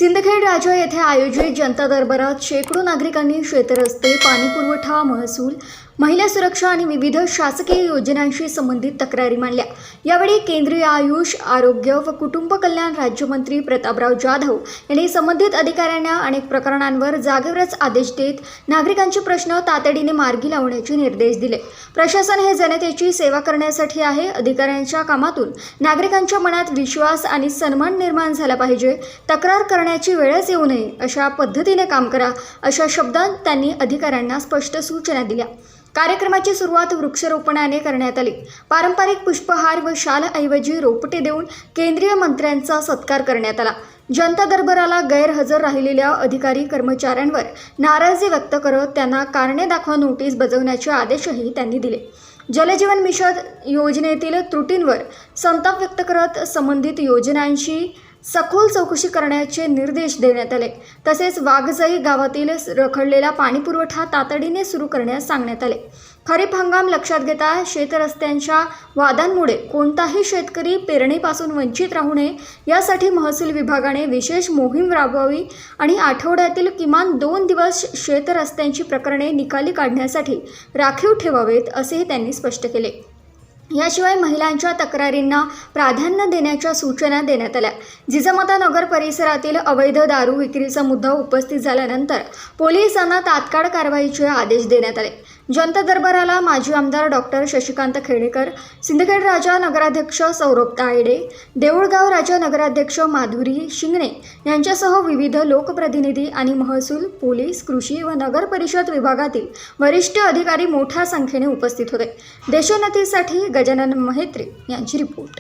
सिंदखेड राजा येथे आयोजित जनता दरबारात शेकडो नागरिकांनी शेतरस्ते, पाणीपुरवठा, महसूल, महिला सुरक्षा आणि विविध शासकीय योजनांशी संबंधित तक्रारी मांडल्या। यावेळी केंद्रीय आयुष, आरोग्य व कुटुंब कल्याण राज्यमंत्री प्रतापराव जाधव यांनी संबंधित अधिकाऱ्यांना अनेक प्रकरणांवर जागेवरच आदेश देत नागरिकांचे प्रश्न तातडीने मार्गी लावण्याचे निर्देश दिले। प्रशासन हे जनतेची सेवा करण्यासाठी आहे। अधिकाऱ्यांच्या कामातून नागरिकांच्या मनात विश्वास आणि सन्मान निर्माण झाला पाहिजे। तक्रार करण्याची वेळच येऊ नये अशा पद्धतीने काम करा, अशा शब्दांत त्यांनी अधिकाऱ्यांना स्पष्ट सूचना दिल्या। कार्यक्रमाची सुरुवात वृक्षारोपणाने करण्यात आली। पारंपरिक पुष्पहार व शालऐवजी रोपटे देऊन केंद्रीय मंत्र्यांचा सत्कार करण्यात आला। जनता दरबाराला गैरहजर राहिलेल्या अधिकारी कर्मचाऱ्यांवर नाराजी व्यक्त करत त्यांना कारणे दाखवा नोटीस बजावण्याचे आदेशही त्यांनी दिले। जलजीवन मिशन योजनेतील त्रुटींवर संताप व्यक्त करत संबंधित योजनांची सखोल चौकशी करण्याचे निर्देश देण्यात आले। तसेच वाघजाई गावातील रखडलेला पाणीपुरवठा तातडीने सुरू करण्यास सांगण्यात आले। खरीप हंगाम लक्षात घेता शेतरस्त्यांच्या वादांमुळे कोणताही शेतकरी पेरणीपासून वंचित राहू नये यासाठी महसूल विभागाने विशेष मोहीम राबवावी आणि आठवड्यातील किमान 2 दिवस शेतरस्त्यांची प्रकरणे निकाली काढण्यासाठी राखीव ठेवावेत असेही त्यांनी स्पष्ट केले। याशिवाय महिलांच्या तक्रारींना प्राधान्य देण्याच्या सूचना देण्यात आल्या। जिजामाता नगर परिसरातील अवैध दारू विक्रीचा मुद्दा उपस्थित झाल्यानंतर पोलिसांना तात्काळ कारवाईचे आदेश देण्यात आले। जनता दरबाराला माजी आमदार डॉक्टर शशिकांत खेडेकर, सिंदखेड राजा नगराध्यक्ष सौरभ तायडे, देऊळगाव राजा नगराध्यक्ष माधुरी शिंगणे यांच्यासह विविध लोकप्रतिनिधी आणि महसूल, पोलीस, कृषी व नगर परिषद विभागातील वरिष्ठ अधिकारी मोठ्या संख्येने उपस्थित होते। देशोन्नतीसाठी गजानन महेत्री यांची रिपोर्ट।